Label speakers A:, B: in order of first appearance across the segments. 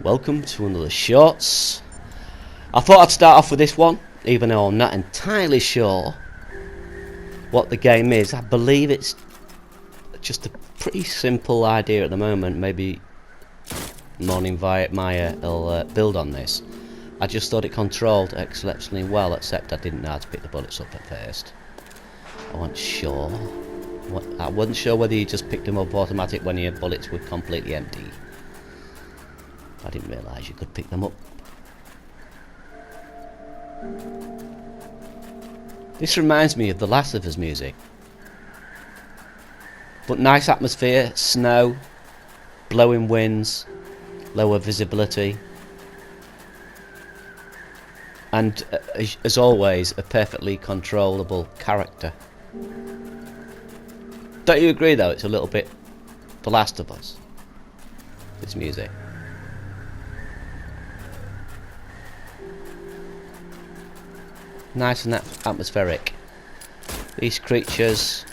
A: Welcome to another Shorts. I thought I'd start off with this one, even though I'm not entirely sure what the game is. I believe it's just a pretty simple idea at the moment. Maybe Morning via Maya will build on this. I just thought it controlled exceptionally well, except I didn't know how to pick the bullets up at first. I wasn't sure. I wasn't sure whether you just picked them up automatic when your bullets were completely empty. I didn't realise you could pick them up. This reminds me of the Last of Us music. But nice atmosphere, snow, blowing winds, lower visibility. And as always, a perfectly controllable character. Don't you agree though, it's a little bit The Last of Us, this music? Nice and atmospheric. These creatures.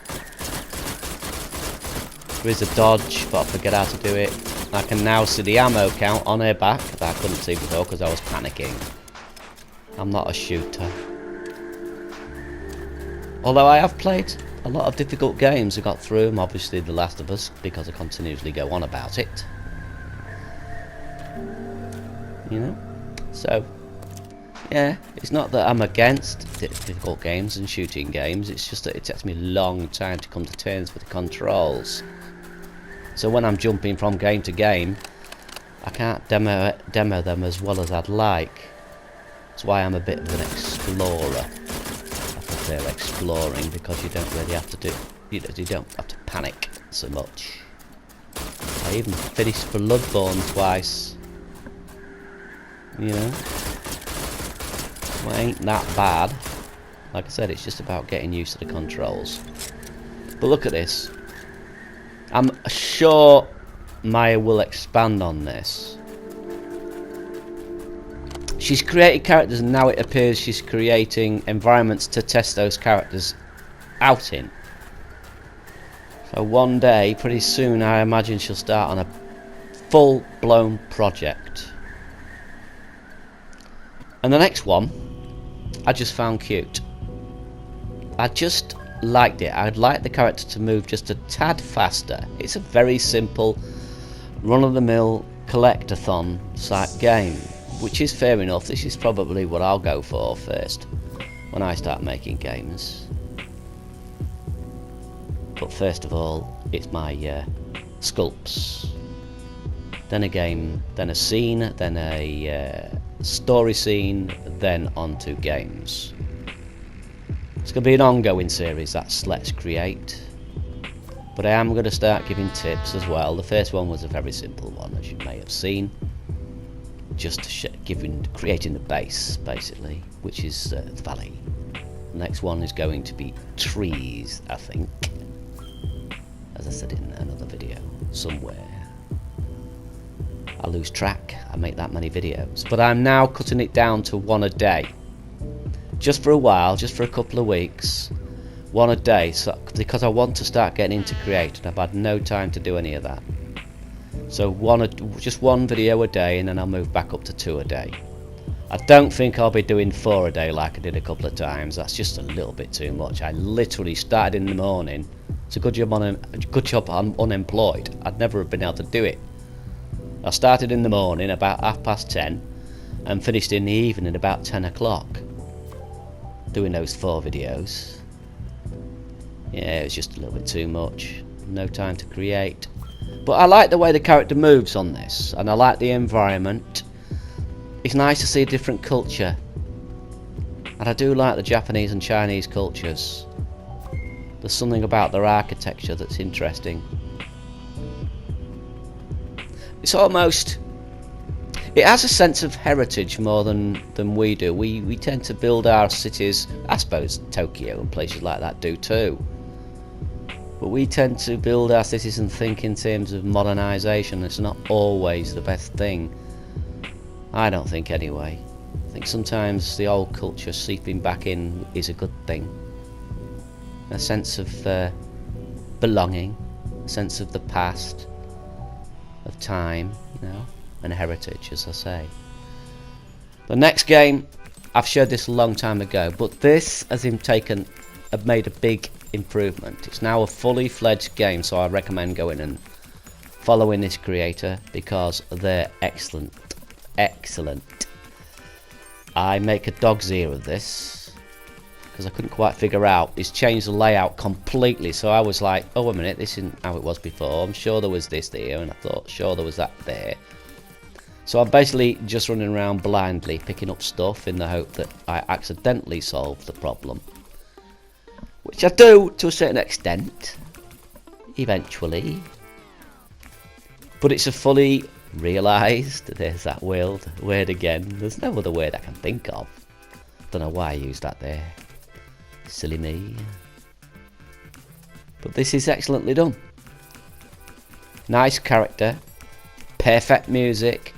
A: There is a dodge, but I forget how to do it. I can now see the ammo count on her back that I couldn't see before because I was panicking. I'm not a shooter. Although I have played a lot of difficult games, I got through them. Obviously The Last of Us, because I continuously go on about it. You know? So, yeah, it's not that I'm against difficult games and shooting games, it's just that it takes me a long time to come to terms with the controls. So when I'm jumping from game to game, I can't demo them as well as I'd like. That's why I'm a bit of an explorer. I prefer exploring because you don't really have to do, you don't have to panic so much. I even finished Bloodborne twice. You know? Well, it ain't that bad. Like I said, it's just about getting used to the controls. But look at this. I'm sure Maya will expand on this. She's created characters and now it appears she's creating environments to test those characters out in. So one day, pretty soon, I imagine she'll start on a full-blown project. And the next one, I just found cute. I just liked it. I'd like the character to move just a tad faster. It's a very simple, run-of-the-mill collectathon type game, which is fair enough. This is probably what I'll go for first when I start making games. But first of all, it's my sculpts. Then a game, then a scene, then a story scene, then on to games. It's going to be an ongoing series, that's Let's Create. But I am going to start giving tips as well. The first one was a very simple one, as you may have seen. Just creating the base, basically, which is the valley. The next one is going to be trees, I think. As I said in another video, somewhere. I lose track, I make that many videos. But I'm now cutting it down to one a day. Just for a while, just for a couple of weeks. One a day, so, because I want to start getting into creating. I've had no time to do any of that. So just one video a day and then I'll move back up to 2 a day. I don't think I'll be doing 4 a day like I did a couple of times. That's just a little bit too much. I literally started in the morning. It's a good job I'm unemployed. I'd never have been able to do it. I started in the morning about 10:30 and finished in the evening about 10 o'clock doing those 4 videos. Yeah, it was just a little bit too much. No time to create. But I like the way the character moves on this, and I like the environment. It's nice to see a different culture. And I do like the Japanese and Chinese cultures. There's something about their architecture that's interesting. It's almost, it has a sense of heritage more than we do. We tend to build our cities, I suppose Tokyo and places like that do too. But we tend to build our cities and think in terms of modernisation. It's not always the best thing. I don't think anyway. I think sometimes the old culture seeping back in is a good thing. A sense of belonging, a sense of the past, of time, you know, and heritage, as I say. The next game, I've showed this a long time ago, but this has made a big improvement. It's now a fully fledged game, so I recommend going and following this creator because they're excellent. I make a dog's ear of this because I couldn't quite figure out. He's changed the layout completely, so I was like, oh, wait a minute, this isn't how it was before. I'm sure there was this there, and I thought, sure, there was that there. So I'm basically just running around blindly, picking up stuff in the hope that I accidentally solve the problem. Which I do, to a certain extent, eventually. But it's a fully realised, there's that word again, there's no other word I can think of. Don't know why I used that there. Silly me. But this is excellently done. Nice character, perfect music,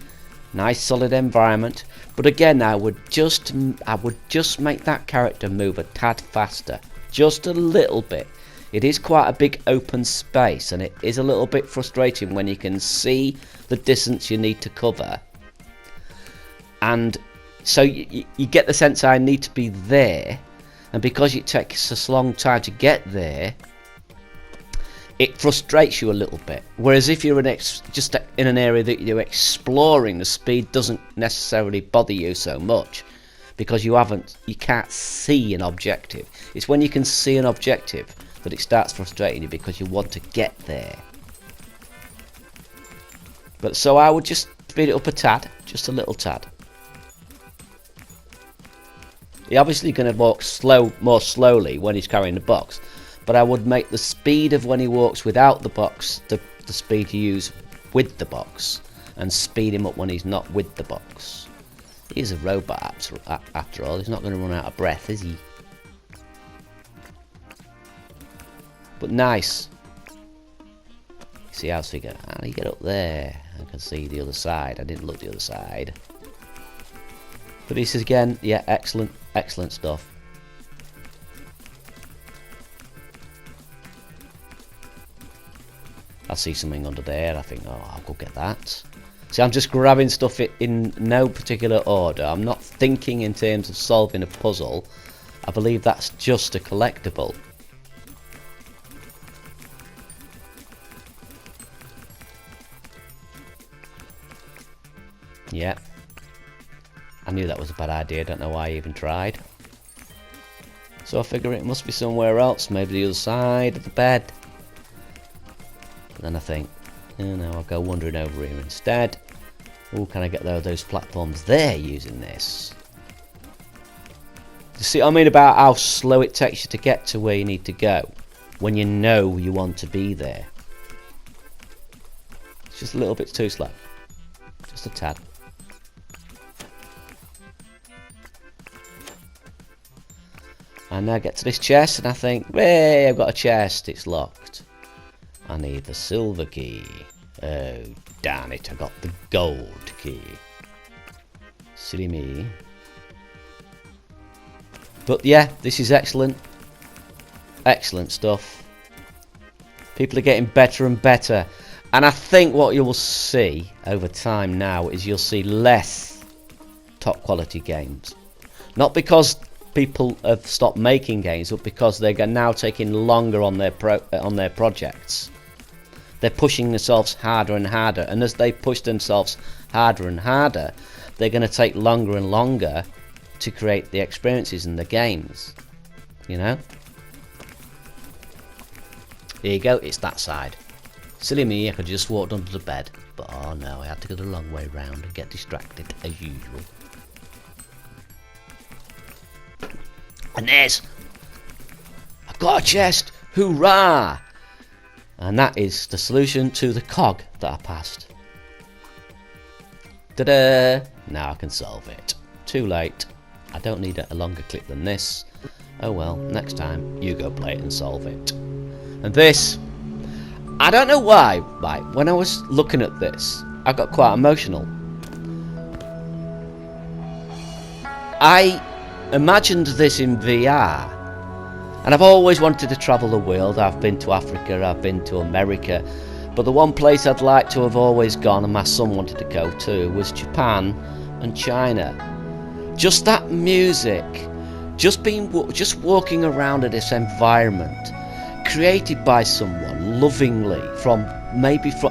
A: nice solid environment. But again, I would just make that character move a tad faster. Just a little bit. It is quite a big open space, and it is a little bit frustrating when you can see the distance you need to cover. And so you get the sense I need to be there, and because it takes us a long time to get there, it frustrates you a little bit. Whereas if you're just in an area that you're exploring, the speed doesn't necessarily bother you so much. Because you can't see an objective. It's when you can see an objective that it starts frustrating you because you want to get there. But so I would just speed it up a tad, just a little tad. You're obviously going to walk more slowly when he's carrying the box, but I would make the speed of when he walks without the box the speed you use with the box, and speed him up when he's not with the box. He's a robot after all, he's not going to run out of breath, is he? But nice. See how to get, how do you get up there? I can see the other side, I didn't look the other side. But this is again, yeah, excellent stuff. I see something under there, I think, oh, I'll go get that. See, I'm just grabbing stuff in no particular order. I'm not thinking in terms of solving a puzzle. I believe that's just a collectible. Yeah. I knew that was a bad idea. I don't know why I even tried. So I figure it must be somewhere else. Maybe the other side of the bed. But then I think, oh no, I'll go wandering over here instead. Oh, can I get those platforms there using this? You see what I mean about how slow it takes you to get to where you need to go when you know you want to be there? It's just a little bit too slow. Just a tad. And now I get to this chest and I think, hey, I've got a chest, it's locked. I need the silver key. Oh, damn it, I got the gold key. Silly me. But yeah, this is excellent. Excellent stuff. People are getting better and better. And I think what you will see over time now is you'll see less top quality games. Not because people have stopped making games, but because they're now taking longer on their projects. They're pushing themselves harder and harder, and as they push themselves harder and harder, they're going to take longer and longer to create the experiences in the games. You know? Here you go, it's that side. Silly me, I could have just walked under the bed, but oh no, I had to go the long way round and get distracted as usual. And there's, I've got a chest, hoorah! And that is the solution to the cog that I passed. Ta-da! Now I can solve it. Too late. I don't need a longer clip than this. Oh well, next time you go play it and solve it. And this, I don't know why, right, when I was looking at this, I got quite emotional. I imagined this in VR. And I've always wanted to travel the world. I've been to Africa, I've been to America, But the one place I'd like to have always gone, and my son wanted to go to, was Japan and China. Just that music, just walking around in this environment, created by someone lovingly,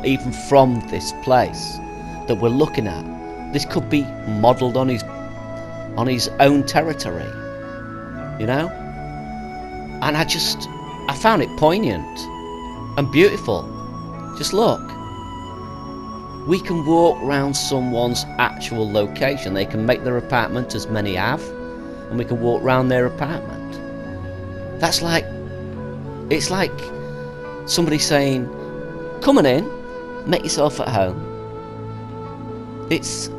A: even from this place that we're looking at. This could be modelled on his own territory, you know. And I found it poignant and beautiful. Just look. We can walk around someone's actual location. They can make their apartment, as many have, and we can walk around their apartment. It's like somebody saying, come on in, make yourself at home. It's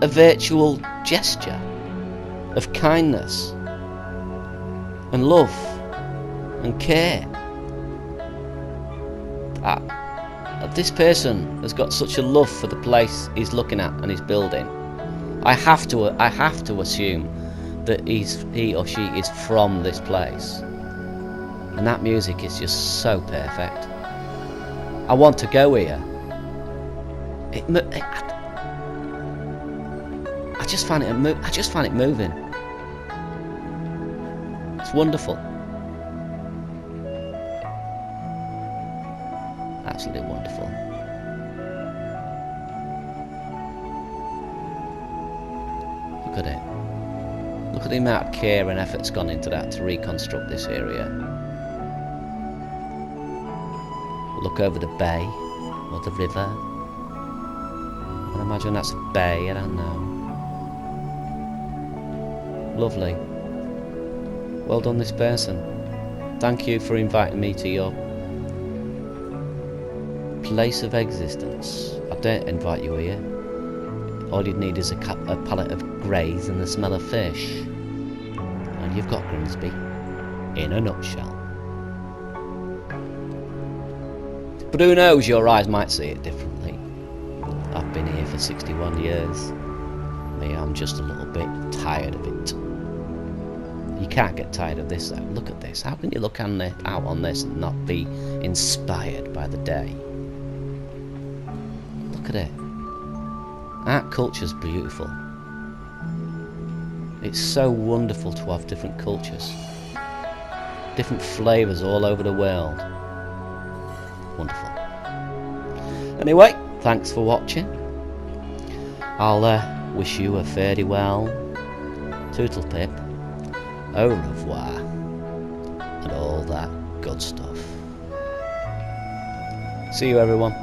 A: a virtual gesture of kindness and love and care. This person has got such a love for the place he's looking at and he's building. I have to assume that he or she is from this place, and that music is just so perfect. I want to go here. I just find it moving. It's wonderful. Absolutely wonderful. Look at it. Look at the amount of care and effort's gone into that to reconstruct this area. Look over the bay or the river. I imagine that's a bay, I don't know. Lovely. Well done, this person. Thank you for inviting me to your place of existence. I don't invite you here. All you'd need is a pallet of greys and the smell of fish, and you've got Grimsby in a nutshell. But who knows, your eyes might see it differently. I've been here for 61 years. Me, I'm just a little bit tired of it. You can't get tired of this though. Look at this. How can you look out on this and not be inspired by the day? Look at it. Art culture's beautiful. It's so wonderful to have different cultures, different flavours all over the world. Wonderful. Anyway, thanks for watching. I'll wish you a fare well, toodle pip, au revoir, and all that good stuff. See you, everyone.